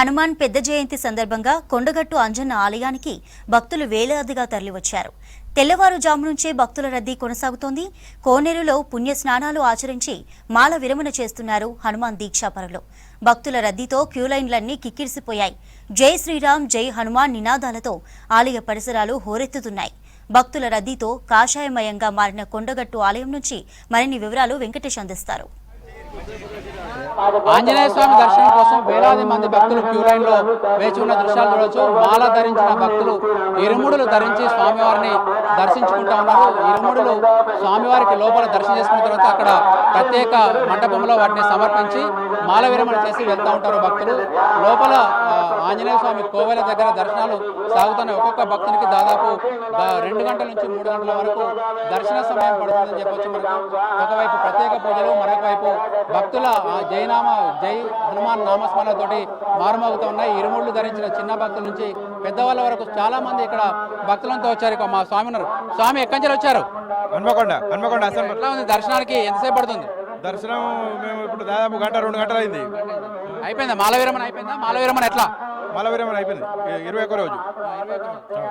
హనుమాన్ పెద్ద జయంతి సందర్భంగా కొండగట్టు అంజన్న ఆలయానికి భక్తులు వేలాదిగా తరలివచ్చారు. తెల్లవారుజాము నుంచే భక్తుల రద్దీ కొనసాగుతోంది. కోనేరులో పుణ్య స్నానాలు ఆచరించి మాల విరమణ చేస్తున్నారు హనుమాన్ దీక్షాపరులు. భక్తుల రద్దీతో క్యూలైన్లన్నీ కిక్కిరిసిపోయాయి. జై శ్రీరామ్ జై హనుమాన్ నినాదాలతో ఆలయ పరిసరాలు హోరెత్తుతున్నాయి. భక్తుల రద్దీతో కాషాయమయంగా మారిన కొండగట్టు ఆలయం నుంచి మరిన్ని వివరాలు వెంకటేష్ అందిస్తారు. ఆంజనేయ స్వామి దర్శనం కోసం వేలాది మంది భక్తులు క్యూ లైన్ లో వేచి ఉన్న దృశ్యాలు చూడవచ్చు. మాల ధరించిన భక్తులు ఇరుముడులు ధరించి స్వామివారిని దర్శించుకుంటా ఉన్నారు. ఇరుముడులు స్వామివారికి లోపల దర్శనం చేసుకున్న తర్వాత అక్కడ ప్రత్యేక మండపంలో వాటిని సమర్పించి మాల విరమణ చేసి వెళ్తూ ఉంటారు భక్తులు. లోపల ఆంజనేయ స్వామి కోవెల దగ్గర దర్శనాలు సాగుతున్న ఒక్కొక్క భక్తునికి దాదాపు 2 గంటల నుంచి 3 గంటల వరకు దర్శన సమయం పడుతుందని చెప్పొచ్చు. మనకు ఒకవైపు ప్రత్యేక పూజలు, మరొక వైపు భక్తుల జై హనుమాన్ నామస్మరణతోటి మారుమోగుతూ ఉన్నాయి. ఇరుముళ్ళు ధరించిన చిన్న భక్తుల నుంచి పెద్దవాళ్ళ వరకు చాలా మంది ఇక్కడ భక్తులంతా వచ్చారు. మా స్వామి ఉన్నారు. స్వామి ఎక్కడి నుంచి వచ్చారు? హన్మకొండ. ఎట్లా ఉంది దర్శనానికి? ఎంతసేపు పడుతుంది దర్శనం? మేము ఇప్పుడు దాదాపు 1-2 గంటలు అయింది. అయిపోయిందా మాల విరమణ? అయిపోయిందా మాల విరమణ? ఎట్లా మాల విరమణ అయిపోయింది 21 రోజు.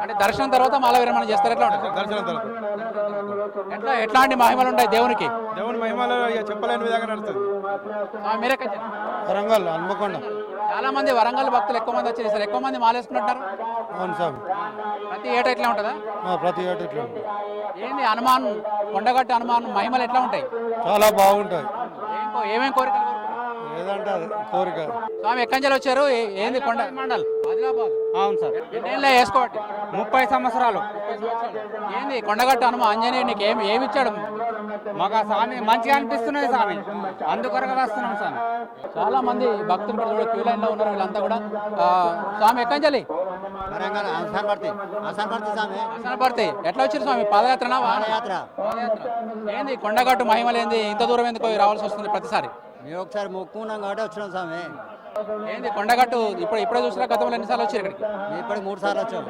అంటే దర్శనం తర్వాత మాల విరమణ చేస్తారు. ఎట్లా ఉంటుంది దర్శనం తర్వాత? ఎట్లాంటి మహిమలు ఉంటాయి దేవునికి? దేవుని మహిమలు చెప్పలేని విధంగా నడుస్తుంది. వరంగల్, హన్మకొండ. చాలా మంది వరంగల్ భక్తులు ఎక్కువ మంది వచ్చి సార్ ఎక్కువ మంది మాలేసుకుంటారు. అవును స్వామి. ప్రతి ఏటా ఎట్లా ఉంటుందా? ప్రతి ఏటా ఇట్లా ఉంటుంది. ఏంది హనుమాన్ కొండగట్టు హనుమాన్ మహిమలు ఎట్లా ఉంటాయి? చాలా బాగుంటాయి. ఏమేం కోరికలు? ఏదంటే కోరిక. స్వామి ఎక్కడి నుంచి వచ్చారు? ఏంది కొండ మండల్ ఆదిలాబాద్? అవును సార్. ఎన్నేళ్ళ వేసుకోవట్టి? 30 సంవత్సరాలు. ఏంది కొండగట్టు హనుమాన్ ఆంజనేయుడు నీకు ఏమి ఇచ్చాడు? మాకు ఆ స్వామి మంచిగా అనిపిస్తున్నది స్వామి, అందుకొరగా వస్తున్నాం స్వామి. చాలా మంది భక్తులు కూడా క్యూ లైన్ లో ఉన్నారు. వీళ్ళంతా కూడా స్వామి ఎక్కడి నుంచి? పడితే ఎట్లా వచ్చారు స్వామి? పాదయాత్రనా? ఏంది కొండగట్టు మహిమలు ఏంది? ఇంత దూరం ఎందుకు రావాల్సి వస్తుంది ప్రతిసారి? మేము ఒకసారి మొక్కున్నాం కాబట్టి వచ్చినాం స్వామి. ఏంది కొండగట్టు ఇప్పుడే చూసినా గతంలో ఎన్నిసార్లు వచ్చారు ఇక్కడికి? ఇప్పటికి 3 సార్లు వచ్చాం.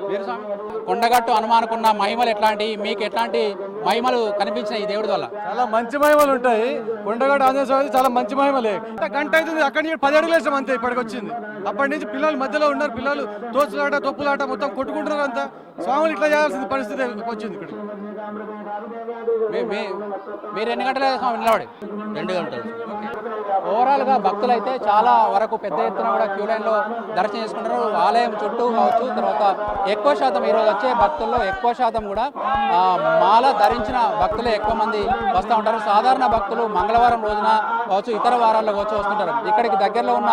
మీరు స్వామి కొండగట్టు హనుమానుకున్న మహిమలు ఎట్లాంటి, మీకు ఎట్లాంటి మహిమలు కనిపించినాయి ఈ దేవుడి వల్ల? చాలా మంచి మహిమలు ఉంటాయి. కొండగట్టు ఆంజనేయ స్వామి చాలా మంచి మహిమలే. గంట అవుతుంది అక్కడి నుంచి 10 అడుగులు వేసాం అంతే. ఇప్పటికి వచ్చింది. అప్పటి నుంచి పిల్లలు మధ్యలో ఉన్నారు. పిల్లలు తోచులాట తొప్పులాట మొత్తం కొట్టుకుంటున్నారు. అంతా స్వాములు ఇట్లా చేయాల్సిన పరిస్థితి వచ్చింది ఇక్కడ. మీరు ఎన్ని గంటల స్వామి నిలబడి? 2 గంటలు. ఓవరాల్ గా భక్తులు అయితే చాలా వరకు పెద్ద ఎత్తున కూడా క్యూ లైన్ లో దర్శనం చేసుకుంటారు. ఆలయం చుట్టూ కావచ్చు. తర్వాత ఎక్కువ శాతం ఈరోజు వచ్చే భక్తుల్లో ఎక్కువ శాతం కూడా మాల ధరించిన భక్తులే ఎక్కువ మంది వస్తూ ఉంటారు. సాధారణ భక్తులు మంగళవారం రోజున కావచ్చు, ఇతర వారాల్లో వచ్చి వస్తుంటారు. ఇక్కడికి దగ్గరలో ఉన్న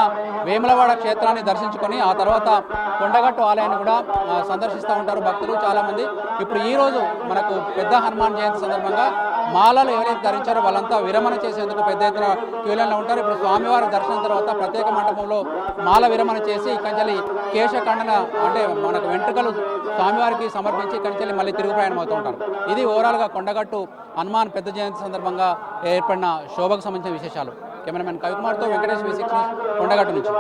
వేములవాడ క్షేత్రాన్ని దర్శించుకొని ఆ తర్వాత కొండగట్టు ఆలయాన్ని కూడా సందర్శిస్తూ ఉంటారు భక్తులు చాలా మంది. ఇప్పుడు ఈ రోజు మనకు పెద్ద హనుమాన్ జయంతి సందర్భంగా మాలలు ఎవరైతే ధరించారో వాళ్ళంతా విరమణ చేసేందుకు పెద్ద ఎత్తున క్యూ లైన్లో ఉంటారు. ఇప్పుడు స్వామివారి దర్శనం తర్వాత ప్రత్యేక మండపంలో మాల విరమణ చేసి ఇక్కడి కేశఖండన అంటే మనకు వెంట్రుకలు స్వామివారికి సమర్పించి ఇక్కడి మళ్ళీ తిరుగు ప్రయాణం అవుతూ ఉంటారు. ఇది ఓవరాల్గా కొండగట్టు హనుమాన్ పెద్ద జయంతి సందర్భంగా ఏర్పడిన శోభకు సంబంధించిన విశేషాలు. కెమెరామెన్ కవికుమార్తో వెంకటేష్, V6 న్యూస్, కొండగట్టు నుంచి.